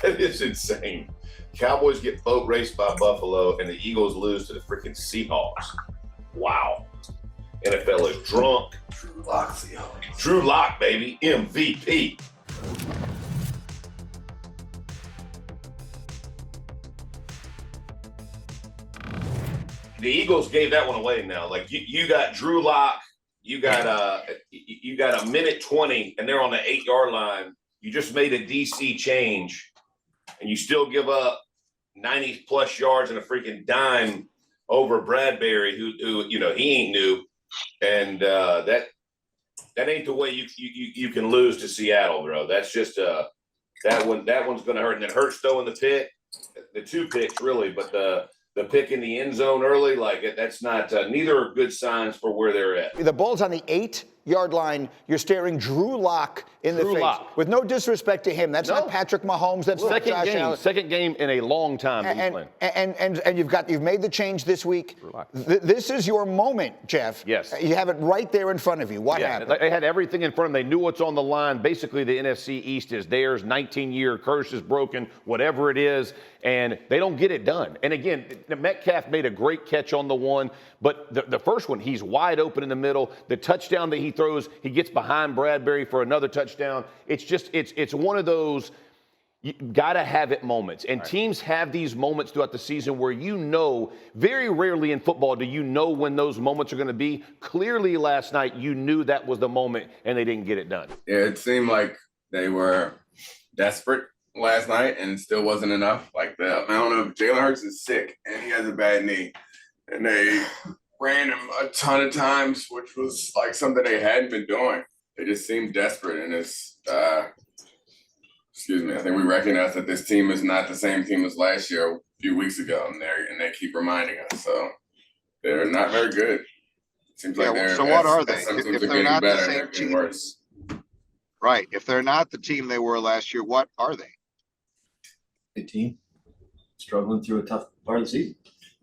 That is insane. Cowboys get boat raced by Buffalo, and the Eagles lose to the freaking Seahawks. Wow. NFL is drunk. Drew Lock, Seahawks. Drew Lock, baby. MVP. The Eagles gave that one away now. Like, you got Drew Lock. You got a minute 20, and they're on the 8-yard line. You just made a DC change, and you still give up 90-plus yards and a freaking dime over Bradbury, who he ain't new, and that ain't the way you can lose to Seattle, bro. That's just that one's going to hurt, and it hurts throwing the pick, the 2 picks really, but the pick in the end zone early, that's not neither are good signs for where they're at. The ball's on the 8-yard line. You're staring Drew Lock in the face. With no disrespect to him. That's not Patrick Mahomes. That's not Josh Allen. Second game in a long time. And you've made the change this week. This is your moment, Jeff. Yes. You have it right there in front of you. What happened? They had everything in front of them. They knew what's on the line. Basically, the NFC East is theirs. 19-year curse is broken, whatever it is, and they don't get it done. And again, Metcalf made a great catch on the one, but the first one, he's wide open in the middle. The touchdown that he throws, he gets behind Bradbury for another touchdown. It's one of those you gotta have it moments, and teams have these moments throughout the season where very rarely in football do you know when those moments are going to be. Clearly last night you knew that was the moment, and they didn't get it done. Yeah, it seemed like they were desperate last night, and it still wasn't enough. Like, the amount of Jalen Hurts is sick, and he has a bad knee, and they ran him a ton of times, which was like something they hadn't been doing. They just seemed desperate, and it's I think we recognize that this team is not the same team as last year, a few weeks ago, and they keep reminding us. So they're not very good. It seems like they're. So what are they? If they're not the same team, right? If they're not the team they were last year, what are they? Good team, struggling through a tough part of the season.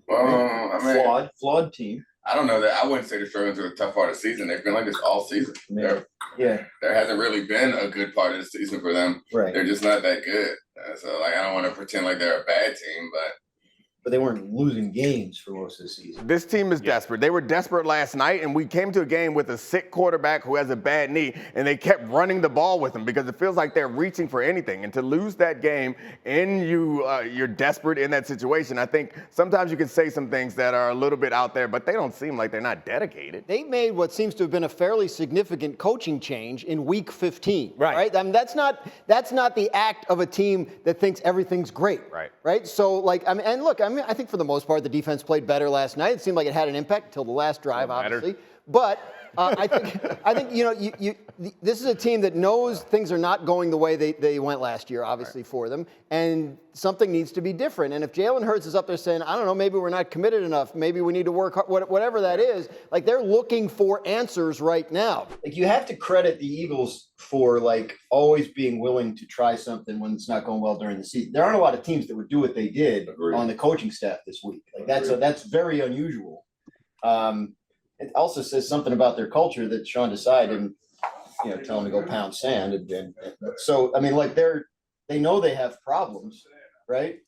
Well, I mean, flawed team. I don't know that I wouldn't say they're struggling through a tough part of the season. They've been like this all season. There hasn't really been a good part of the season for them. Right. They're just not that good. So I don't want to pretend like they're a bad team, but they weren't losing games for most of the season. This team is desperate. They were desperate last night, and we came to a game with a sick quarterback who has a bad knee, and they kept running the ball with him because it feels like they're reaching for anything. And to lose that game and you're desperate in that situation, I think sometimes you can say some things that are a little bit out there, but they don't seem like they're not dedicated. They made what seems to have been a fairly significant coaching change in week 15. Right? I mean, that's not the act of a team that thinks everything's great. Right? So, I think for the most part, the defense played better last night. It seemed like it had an impact until the last drive, obviously. But I think this is a team that knows things are not going the way they went last year, obviously, for them, and something needs to be different. And if Jalen Hurts is up there saying, I don't know, maybe we're not committed enough, maybe we need to work hard, whatever that is, like, they're looking for answers right now. Like, you have to credit the Eagles for always being willing to try something when it's not going well during the season. There aren't a lot of teams that would do what they did on the coaching staff this week. That's very unusual. It also says something about their culture that Sean Desai didn't, tell them to go pound sand. And so, I mean, they know they have problems, right?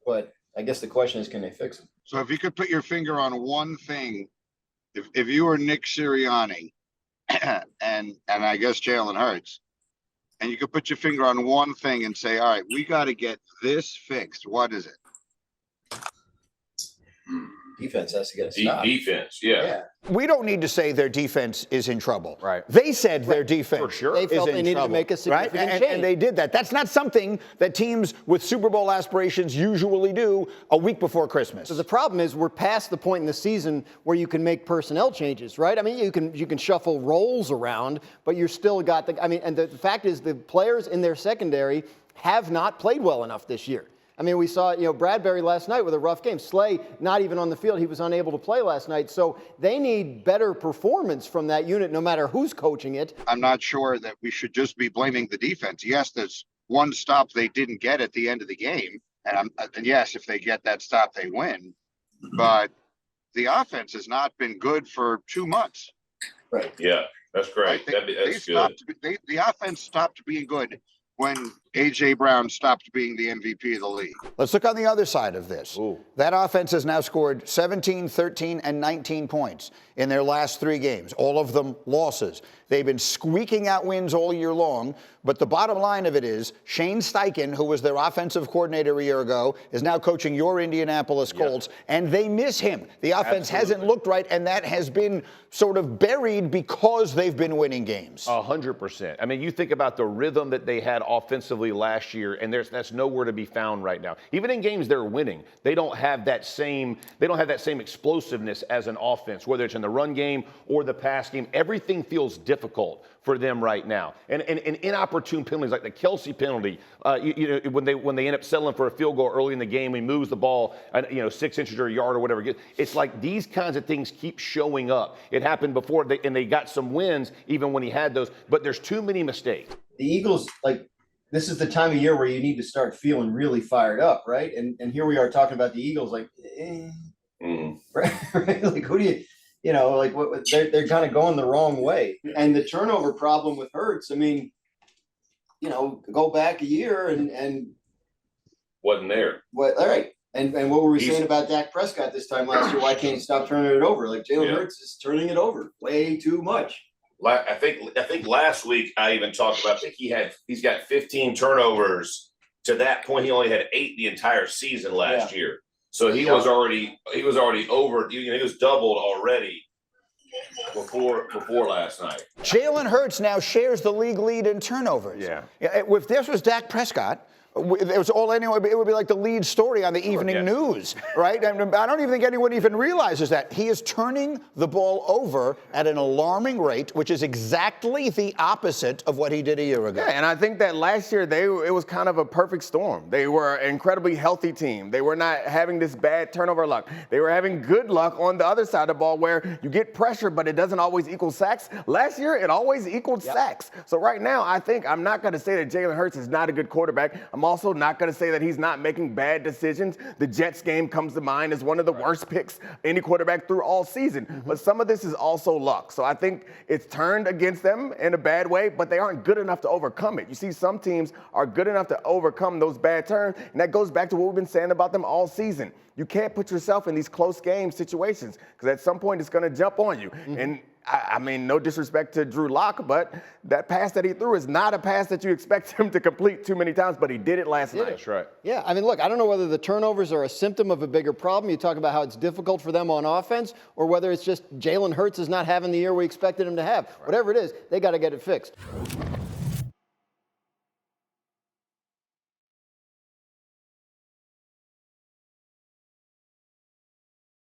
But I guess the question is, can they fix them? So if you could put your finger on one thing, if you were Nick Sirianni and I guess Jalen Hurts, and you could put your finger on one thing and say, all right, we got to get this fixed, what is it? Defense has to get a stop. Defense, yeah. We don't need to say their defense is in trouble. Right. They said their defense They felt they needed to make a significant change. And they did that. That's not something that teams with Super Bowl aspirations usually do a week before Christmas. So the problem is we're past the point in the season where you can make personnel changes, right? I mean, you can shuffle roles around, but you're still got and the fact is the players in their secondary have not played well enough this year. I mean, we saw, Bradbury last night with a rough game. Slay, not even on the field. He was unable to play last night. So they need better performance from that unit, no matter who's coaching it. I'm not sure that we should just be blaming the defense. Yes, there's one stop they didn't get at the end of the game. And yes, if they get that stop, they win. But the offense has not been good for 2 months. Right. Yeah, that's great. That's good. The offense stopped being good when A.J. Brown stopped being the MVP of the league. Let's look on the other side of this. Ooh. That offense has now scored 17, 13, and 19 points in their last 3 games, all of them losses. They've been squeaking out wins all year long, but the bottom line of it is Shane Steichen, who was their offensive coordinator a year ago, is now coaching your Indianapolis Colts, and they miss him. The offense hasn't looked right, and that has been sort of buried because they've been winning games. 100%. I mean, you think about the rhythm that they had offensively last year, and that's nowhere to be found right now. Even in games they're winning, they don't have that same explosiveness as an offense, whether it's in the run game or the pass game. Everything feels difficult for them right now. And inopportune penalties like the Kelsey penalty, when they end up settling for a field goal early in the game, he moves the ball, 6 inches or a yard or whatever. It's like these kinds of things keep showing up. It happened before, and they got some wins even when he had those, but there's too many mistakes. The Eagles, this is the time of year where you need to start feeling really fired up, right? And here we are talking about the Eagles, right? Like, who do you? They're kind of going the wrong way. And the turnover problem with Hurts, I mean, go back a year and Wasn't there. all right. And what were we saying about Dak Prescott this time last year? Why can't he stop turning it over? Like Jalen Hurts is turning it over way too much. I think last week I even talked about that he's got 15 turnovers. To that point, he only had 8 the entire season last year. So he was already over. He was doubled already before last night. Jalen Hurts now shares the league lead in turnovers. Yeah. If this was Dak Prescott, it was all anyone. It would be like the lead story on the evening news, right? And I don't even think anyone even realizes that he is turning the ball over at an alarming rate, which is exactly the opposite of what he did a year ago. Yeah, and I think that last year it was kind of a perfect storm. They were an incredibly healthy team. They were not having this bad turnover luck. They were having good luck on the other side of the ball where you get pressure, but it doesn't always equal sacks. Last year, it always equaled sacks. So right now, I think I'm not going to say that Jalen Hurts is not a good quarterback. I'm also not going to say that he's not making bad decisions. The Jets game comes to mind as one of the worst picks any quarterback through all season. But some of this is also luck. So I think it's turned against them in a bad way, but they aren't good enough to overcome it. You see, some teams are good enough to overcome those bad turns, and that goes back to what we've been saying about them all season. You can't put yourself in these close game situations because at some point it's going to jump on you. And I mean, no disrespect to Drew Lock, but that pass that he threw is not a pass that you expect him to complete too many times, but he did it last night. That's right. Yeah, I mean, look, I don't know whether the turnovers are a symptom of a bigger problem. You talk about how it's difficult for them on offense, or whether it's just Jalen Hurts is not having the year we expected him to have. Right. Whatever it is, they got to get it fixed.